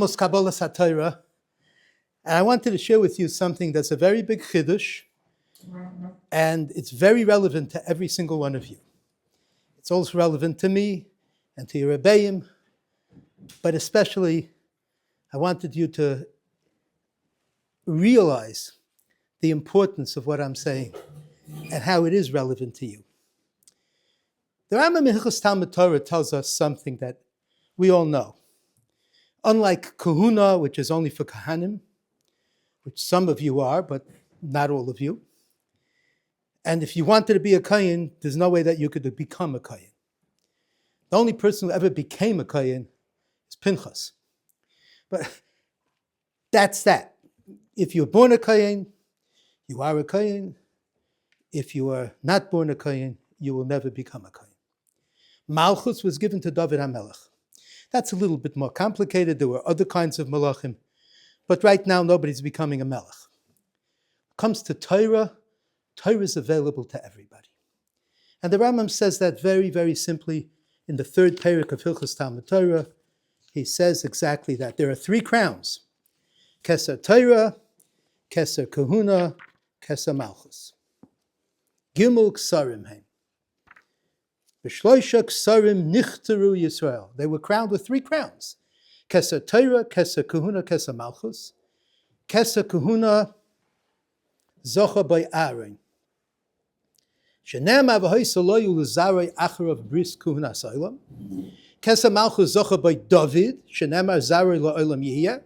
Almost Kabbalah Torah, and I wanted to share with you something that's a very big chiddush, and it's very relevant to every single one of you. It's also relevant to me and to your Rebbeim, but especially I wanted you to realize the importance of what I'm saying and how it is relevant to you. The Rambam in Hilchos Talmud Torah tells us something that we all know. Unlike kahuna, which is only for kahanim, which some of you are, but not all of you. And if you wanted to be a kohen, there's no way that you could become a kohen. The only person who ever became a kohen is Pinchas. But that's that. If you're born a kohen, you are a kohen. If you are not born a kohen, you will never become a kohen. Malchus was given to David HaMelech. That's a little bit more complicated. There were other kinds of malachim. But right now, nobody's becoming a melech. When it comes to Torah, Torah is available to everybody. And the Rambam says that very, very simply in the third perek of Hilchos Talmud Torah. He says exactly that. There are three crowns. Keser Torah, Keser Kahuna, Keser Malchus. Gimel Ksarim Heim. B'shloisha Ksarim Nichteru Yisrael. They were crowned with three crowns. Keser Torah, Keser Kahuna, Keser Malchus. Keser Kahuna Zocha by Aaron. Shenem Avahoysa lo yulazarei HaRav Bris Kahuna Soilam. Keser Malchus Zocha by David. Shenem Zarei lo Olam Yihya.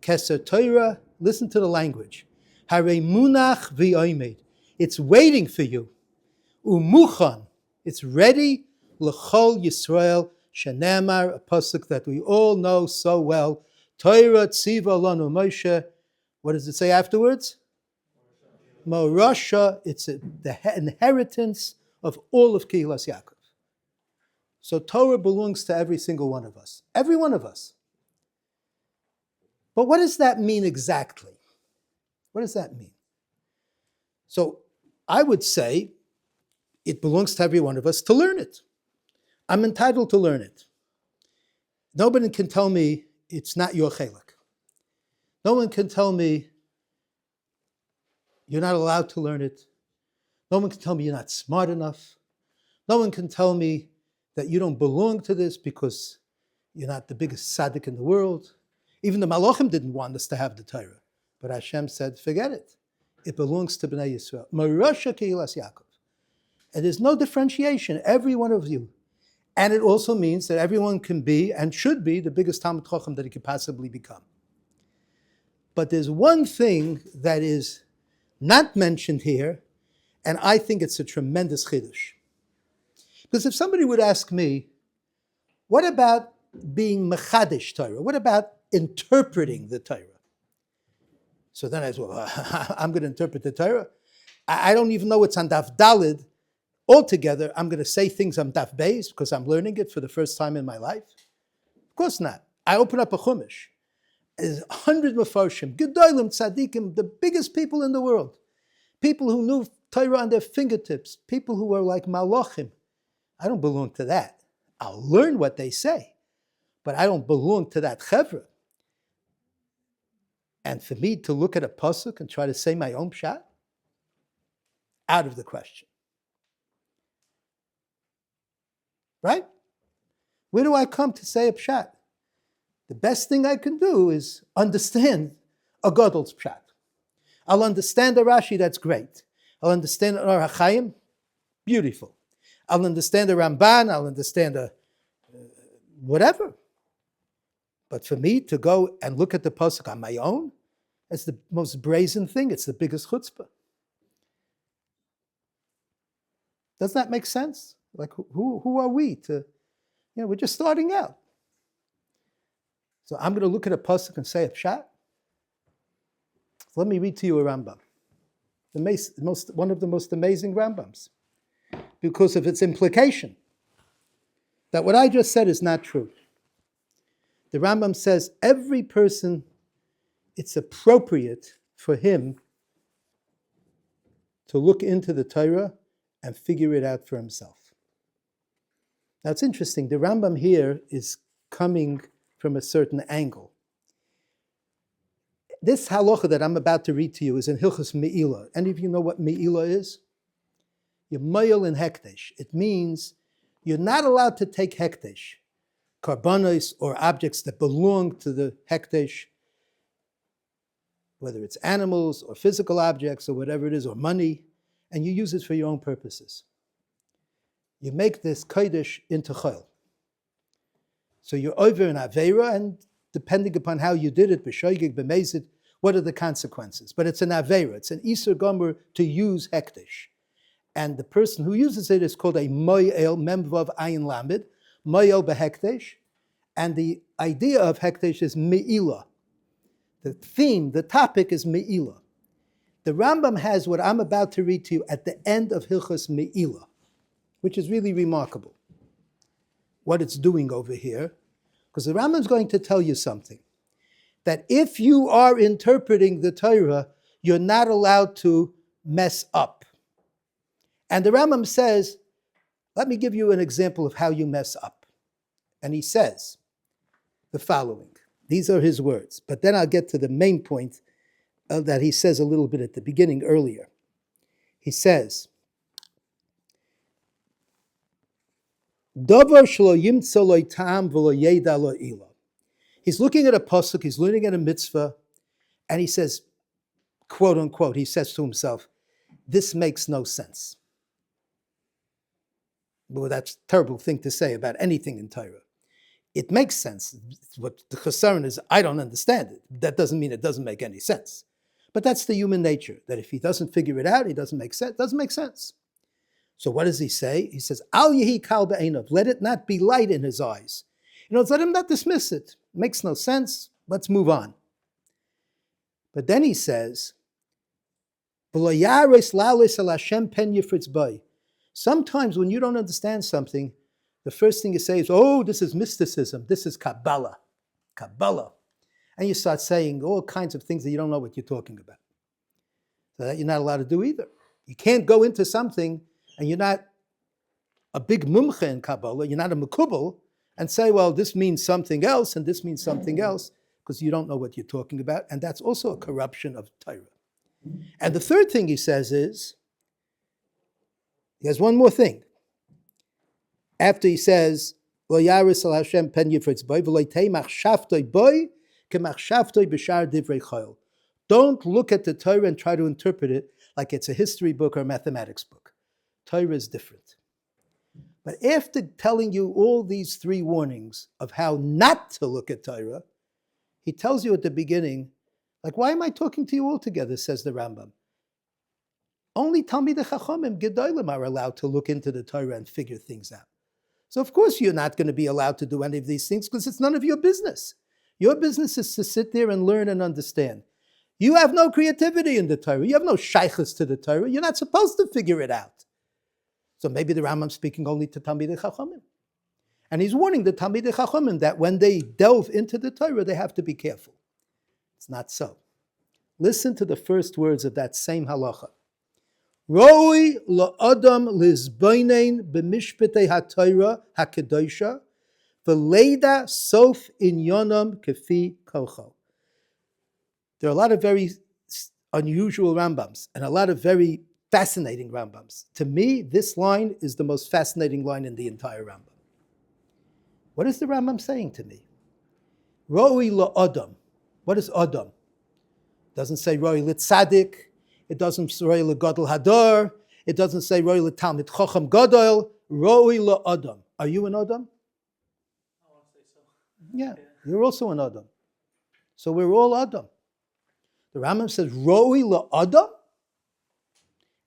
Keser Torah, listen to the language. Harei Munach v'yomed. It's waiting for you. Umuchan. It's ready. L'chol Yisrael. Shenemar, a pasuk that we all know so well. Torah tziva lanu Moshe. What does it say afterwards? Morasha. It's the inheritance of all of Kehilas Yaakov. So Torah belongs to every single one of us. Every one of us. But what does that mean exactly? What does that mean? So I would say it belongs to every one of us to learn it. I'm entitled to learn it. Nobody can tell me it's not your chelik. No one can tell me you're not allowed to learn it. No one can tell me you're not smart enough. No one can tell me that you don't belong to this because you're not the biggest tzaddik in the world. Even the Malachim didn't want us to have the Torah. But Hashem said, forget it. It belongs to Bnei Yisrael. Marasha Kehilas Yaakov. And there's no differentiation, every one of you. And it also means that everyone can be and should be the biggest Talmid Chacham that he could possibly become. But there's one thing that is not mentioned here, and I think it's a tremendous chiddush. Because if somebody would ask me, what about being mechadish Torah? What about interpreting the Torah? So then I said, well, I'm going to interpret the Torah. I don't even know what's on Daf Dalid. Altogether, I'm going to say things on Daf Beis because I'm learning it for the first time in my life. Of course not. I open up a chumash. There's 100 Mefarshim, Gedolim, Tzadikim, the biggest people in the world. People who knew Torah on their fingertips. People who were like Malachim. I don't belong to that. I'll learn what they say. But I don't belong to that chevra. And for me to look at a pasuk and try to say my own pshat, out of the question. Right? Where do I come to say a pshat? The best thing I can do is understand a Gadol's pshat. I'll understand a Rashi, that's great. I'll understand an Or HaChaim, beautiful. I'll understand a Ramban, I'll understand a whatever. But for me to go and look at the pasuk on my own, that's the most brazen thing. It's the biggest chutzpah. Does that make sense? Like, who are we to, we're just starting out. So I'm going to look at a pasuk and say a pshat. Let me read to you a Rambam. One of the most amazing Rambams. Because of its implication. That what I just said is not true. The Rambam says every person, it's appropriate for him to look into the Torah and figure it out for himself. Now it's interesting, the Rambam here is coming from a certain angle. This halacha that I'm about to read to you is in Hilchos Me'ilah. Any of you know what Me'ilah is? You're moil in hekdesh. It means you're not allowed to take hekdesh, karbanos or objects that belong to the hekdesh, whether it's animals or physical objects or whatever it is, or money, and you use it for your own purposes. You make this kodesh into chol. So you're over in Aveira, and depending upon how you did it, b'shoigig, b'mezid, what are the consequences? But it's an Aveira, it's an Isur Gomer to use hekdesh. And the person who uses it is called a mo'el, memvav ayin lamed, mo'el behekdesh. And the idea of hekdesh is me'ilah. The theme, the topic is me'ilah. The Rambam has what I'm about to read to you at the end of Hilchos Me'ilah, which is really remarkable, what it's doing over here. Because the Rambam's going to tell you something, that if you are interpreting the Torah, you're not allowed to mess up. And the Rambam says, let me give you an example of how you mess up. And he says the following. These are his words. But then I'll get to the main point that he says a little bit at the beginning earlier. He says, Davar shelo yimtza lo ta'am v'lo yeda lo ilah. He's looking at a pasuk, he's learning at a mitzvah, and he says, quote unquote, he says to himself, this makes no sense. Well, that's a terrible thing to say about anything in Torah. It makes sense. What the chassaron is, I don't understand it. That doesn't mean it doesn't make any sense. But that's the human nature, that if he doesn't figure it out, it doesn't make sense. So what does he say? He says, Al yehi kal be'einav, let it not be light in his eyes. Let him not dismiss it. It makes no sense. Let's move on. But then he says, sometimes when you don't understand something, the first thing you say is, oh, this is mysticism, this is Kabbalah. And you start saying all kinds of things that you don't know what you're talking about. So that you're not allowed to do either. You can't go into something and you're not a big mumche in Kabbalah, you're not a mekubal, and say, well, this means something else and this means something else, because you don't know what you're talking about, and that's also a corruption of Torah. And the third thing he says is, he has one more thing. After he says, Lo yaris al Hashem pen yifritz boy, v'lo yitei machshavtoi boy, kemachshavtoi b'shar divrei chayil. Don't look at the Torah and try to interpret it like it's a history book or a mathematics book. Torah is different. But after telling you all these three warnings of how not to look at Torah, he tells you at the beginning, like, why am I talking to you all together, says the Rambam. Only Talmidei Chachamim, Gedolim, are allowed to look into the Torah and figure things out. So of course you're not going to be allowed to do any of these things because it's none of your business. Your business is to sit there and learn and understand. You have no creativity in the Torah. You have no shaychus to the Torah. You're not supposed to figure it out. So maybe the Rambam's speaking only to Talmidei Chachamim. And he's warning the Talmidei Chachamim that when they delve into the Torah, they have to be careful. It's not so. Listen to the first words of that same halacha. Roi la'adam lizbainain b'mishpetei ha'Torah ha'kedosha v'leida sof inyonam kefi kocho. There are a lot of very unusual Rambams and a lot of very fascinating Rambams. To me, this line is the most fascinating line in the entire Rambam. What is the Rambam saying to me? Roi la'adam. What is Adam? It doesn't say Roi l'tzadik. It doesn't say Roi l'gadol hador. It doesn't say Roi l'talmid chacham gadol. Roi la'adam. Are you an Adam? I want to say so. Yeah, you're also an Adam. So we're all Adam. The Rambam says Roi la'adam.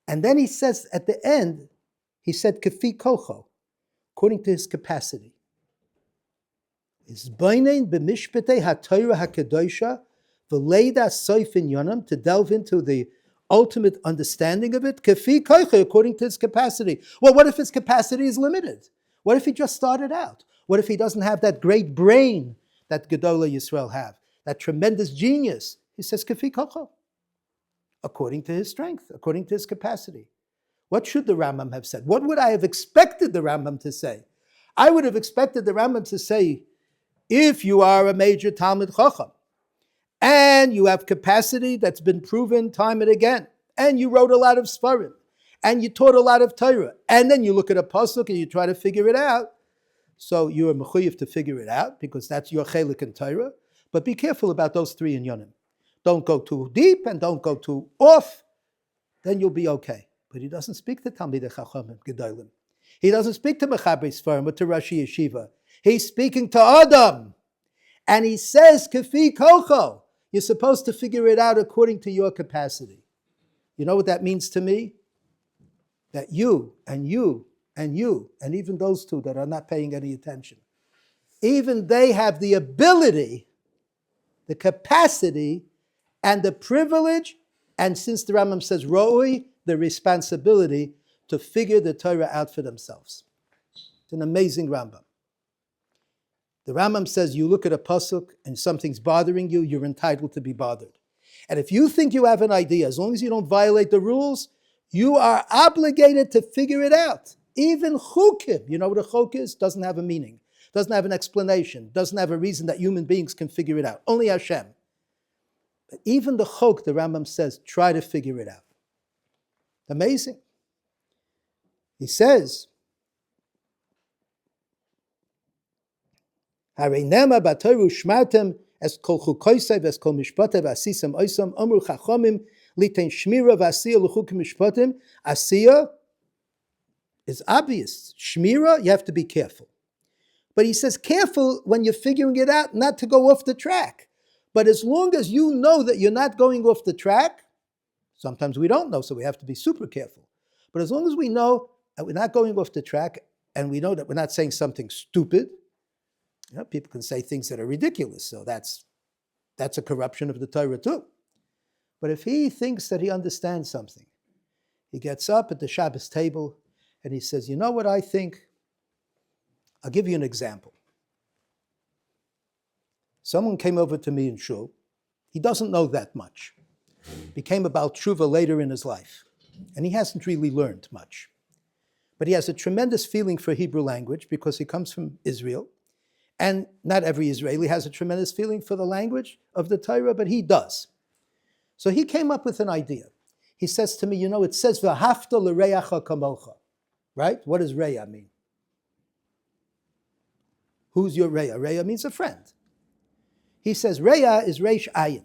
And then he says at the end, he said kefi kocho, according to his capacity. Is bainain b'mishpetei ha'Torah ha'kedosha v'leida soif inyanam, to delve into the ultimate understanding of it, kefi kocho, according to his capacity. Well, what if his capacity is limited? What if he just started out? What if he doesn't have that great brain that Gedolei Yisrael have, that tremendous genius? He says kefi kocho, according to his strength, according to his capacity. What should the Rambam have said? What would I have expected the Rambam to say? I would have expected the Rambam to say, if you are a major Talmid Chacham, and you have capacity that's been proven time and again, and you wrote a lot of Sfarim, and you taught a lot of Torah, and then you look at a pasuk and you try to figure it out, so you are mechuyev to figure it out, because that's your chelik in Torah, but be careful about those three inyanim. Don't go too deep and don't go too off, then you'll be okay. But he doesn't speak to Talmidei Chachamim Gedolim. He doesn't speak to Mechabrei Sfarim or to Rashi Yeshiva. He's speaking to Adam. And he says, Kefi Kocho, you're supposed to figure it out according to your capacity. You know what that means to me? That you, and you, and you, and even those two that are not paying any attention, even they have the ability, the capacity, and the privilege, and since the Rambam says Ro'ui, the responsibility to figure the Torah out for themselves. It's an amazing Rambam. The Rambam says you look at a pasuk and something's bothering you, you're entitled to be bothered. And if you think you have an idea, as long as you don't violate the rules, you are obligated to figure it out. Even chukim, you know what a chok is? Doesn't have a meaning, doesn't have an explanation, doesn't have a reason that human beings can figure it out. Only Hashem. But even the chok, the Rambam says, try to figure it out. Amazing. He says, Hareinema batoru shmartem es kol chukoisei ves kol mishpatev asisam oisam amru chachomim liten shmira v'asiya l'chukim mishpatim. Asiya is obvious. Shmira, you have to be careful. But he says, careful when you're figuring it out, not to go off the track. But as long as you know that you're not going off the track, sometimes we don't know, so we have to be super careful. But as long as we know that we're not going off the track, and we know that we're not saying something stupid, you know, people can say things that are ridiculous, so that's a corruption of the Torah too. But if he thinks that he understands something, he gets up at the Shabbos table and he says, you know what I think? I'll give you an example. Someone came over to me in shul. He doesn't know that much. Became a Baal Tshuva later in his life. And he hasn't really learned much. But he has a tremendous feeling for Hebrew language because he comes from Israel. And not every Israeli has a tremendous feeling for the language of the Torah, but he does. So he came up with an idea. He says to me, you know, it says, V'hafta l'reacha kamocha. Right? What does reya mean? Who's your reya? Reya means a friend. He says, reya is reish ayin.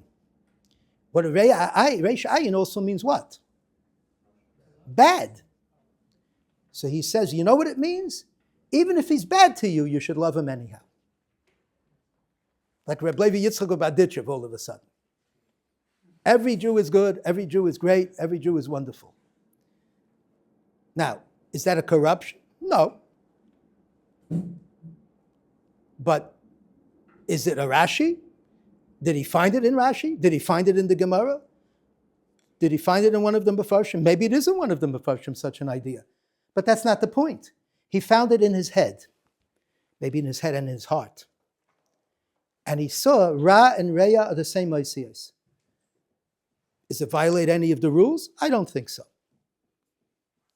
What a reish ayin also means what? Bad. So he says, you know what it means? Even if he's bad to you, you should love him anyhow. Like Reb Levi Yitzchak of Berditchev all of a sudden. Every Jew is good, every Jew is great, every Jew is wonderful. Now, is that a corruption? No. But is it a Rashi? Did he find it in Rashi? Did he find it in the Gemara? Did he find it in one of the Mefarshim? Maybe it isn't one of the Mefarshim, such an idea. But that's not the point. He found it in his head. Maybe in his head and in his heart. And he saw Ra and Reya are the same Moisiyos. Does it violate any of the rules? I don't think so.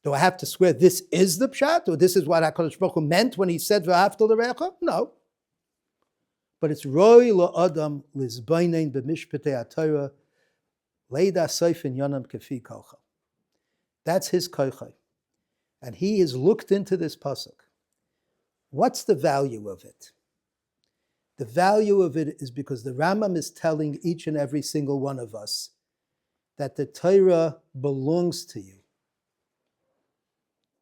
Do I have to swear this is the pshat, or this is what HaKadosh Baruch Hu meant when he said V'ahavta l'reacha? No. But it's Roi la'adam lizbaynein b'mishpatei HaTorah leida soifin yonam kefi kocha. That's his kocha. And he has looked into this pasuk. What's the value of it? The value of it is because the Rambam is telling each and every single one of us that the Torah belongs to you.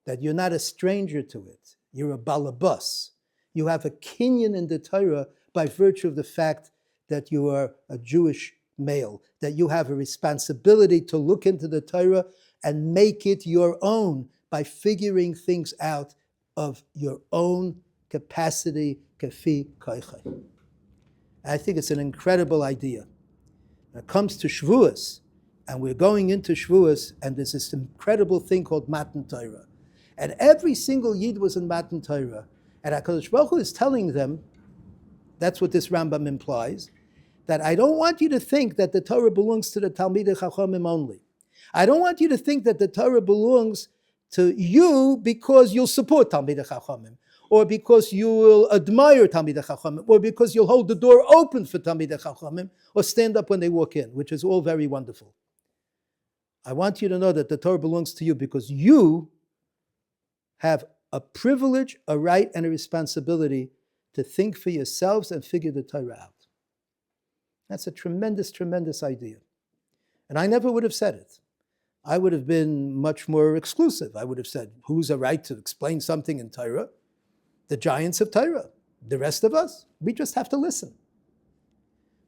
That you're not a stranger to it. You're a balabas. You have a kinyan in the Torah by virtue of the fact that you are a Jewish male, that you have a responsibility to look into the Torah and make it your own by figuring things out of your own capacity, kafi koichai. I think it's an incredible idea. When it comes to Shavuos, and we're going into Shavuos, and there's this incredible thing called Matan Torah. And every single Yid was in Matan Torah. And HaKadosh Baruch Hu is telling them, that's what this Rambam implies, that I don't want you to think that the Torah belongs to the Talmidei Chachamim only. I don't want you to think that the Torah belongs to you because you'll support Talmidei Chachamim, or because you will admire Talmidei Chachamim, or because you'll hold the door open for Talmidei Chachamim, or stand up when they walk in, which is all very wonderful. I want you to know that the Torah belongs to you because you have a privilege, a right, and a responsibility to think for yourselves and figure the Torah out. That's a tremendous, tremendous idea. And I never would have said it. I would have been much more exclusive. I would have said, who's a right to explain something in Torah? The giants of Torah. The rest of us, we just have to listen.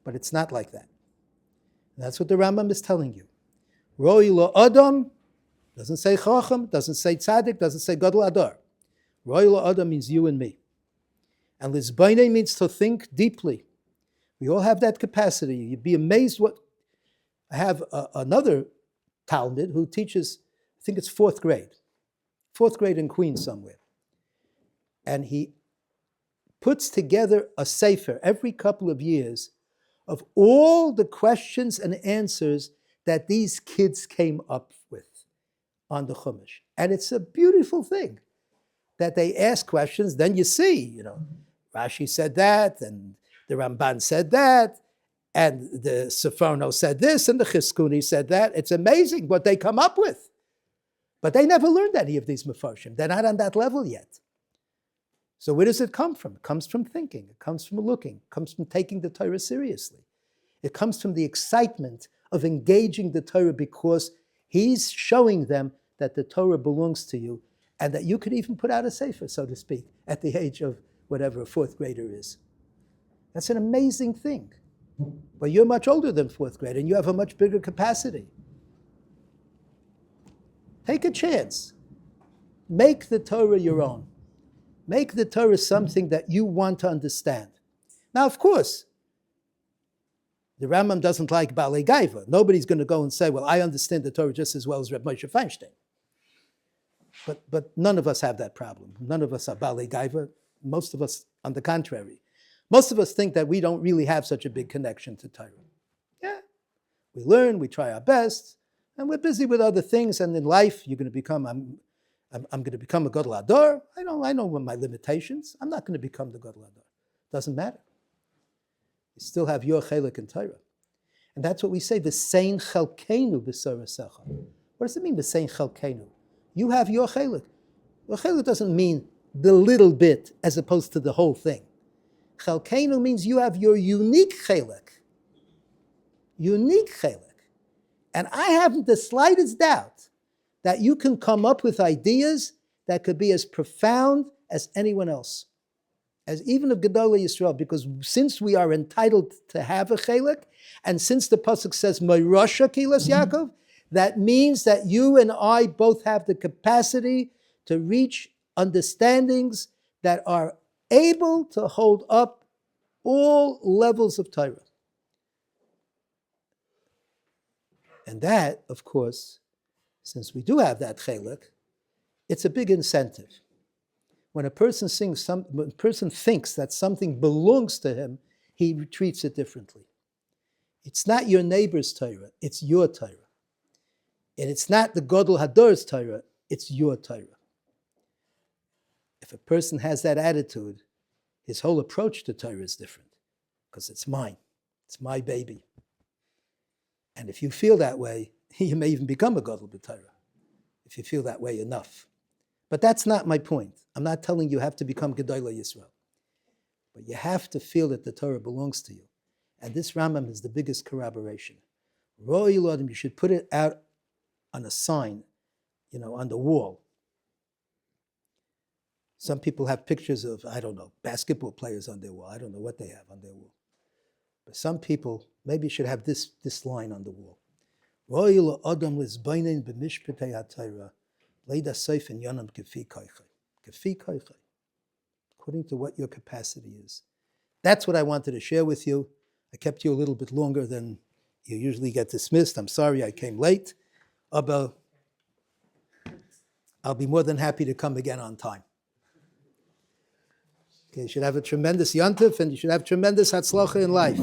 But it's not like that. And that's what the Rambam is telling you. Roi lo adam, doesn't say chacham, doesn't say tzaddik, doesn't say gadol adar. Roi lo adam means you and me. And lizbainei means to think deeply. We all have that capacity. You'd be amazed what... I have another Talmud who teaches, I think it's fourth grade in Queens somewhere. And he puts together a sefer every couple of years of all the questions and answers that these kids came up with on the Chumash. And it's a beautiful thing that they ask questions, then you see, Rashi said that, and the Ramban said that, and the Seforno said this, and the Chizkuni said that. It's amazing what they come up with. But they never learned any of these Mefarshim. They're not on that level yet. So where does it come from? It comes from thinking. It comes from looking. It comes from taking the Torah seriously. It comes from the excitement of engaging the Torah because he's showing them that the Torah belongs to you and that you could even put out a sefer, so to speak, at the age of whatever a fourth grader is. That's an amazing thing. But you're much older than fourth grade and you have a much bigger capacity. Take a chance. Make the Torah your own. Make the Torah something that you want to understand. Now, of course, the Rambam doesn't like Balei Gaiva. Nobody's going to go and say, well, I understand the Torah just as well as Reb Moshe Feinstein. But none of us have that problem. None of us are Balei Gaiva. Most of us, on the contrary. Most of us think that we don't really have such a big connection to Torah. Yeah, we learn, we try our best, and we're busy with other things. And in life, you're going to become, I'm going to become a Gadol Ador. I know what my limitations. I'm not going to become the Gadol Ador. Doesn't matter. You still have your chelik in Torah. And that's what we say, v'sein chelkeinu b'sorasecha. What does it mean, v'sein chelkeinu? You have your chelik. Your chelik doesn't mean the little bit as opposed to the whole thing. Chelkeinu means you have your unique chelik. Unique chelik. And I haven't the slightest doubt that you can come up with ideas that could be as profound as anyone else. As even of Gedolei Yisrael, because since we are entitled to have a chelik, and since the pasuk says Moirosha Kilas Yaakov, that means that you and I both have the capacity to reach understandings that are able to hold up all levels of Torah. And that, of course, since we do have that chelik, it's a big incentive. When a person thinks that something belongs to him, he treats it differently. It's not your neighbor's Torah, it's your Torah. And it's not the Gadol Hador's Torah, it's your Torah. If a person has that attitude, his whole approach to Torah is different, because it's mine, it's my baby. And if you feel that way, you may even become a Gadol B'Torah, if you feel that way enough. But that's not my point. I'm not telling you have to become Gedolei Yisrael. But you have to feel that the Torah belongs to you. And this Rambam is the biggest corroboration. Ro'ei L'Adam, you should put it out on a sign, on the wall. Some people have pictures of, basketball players on their wall. I don't know what they have on their wall. But some people maybe should have this line on the wall. Ro'ei L'Adam lizbainen b'mishpatei HaTorah leida seifin yonam kefi koichai. Kefi koichai. According to what your capacity is. That's what I wanted to share with you. I kept you a little bit longer than you usually get dismissed. I'm sorry I came late. But I'll be more than happy to come again on time. Okay, you should have a tremendous yontif and you should have tremendous hatzlacha in life.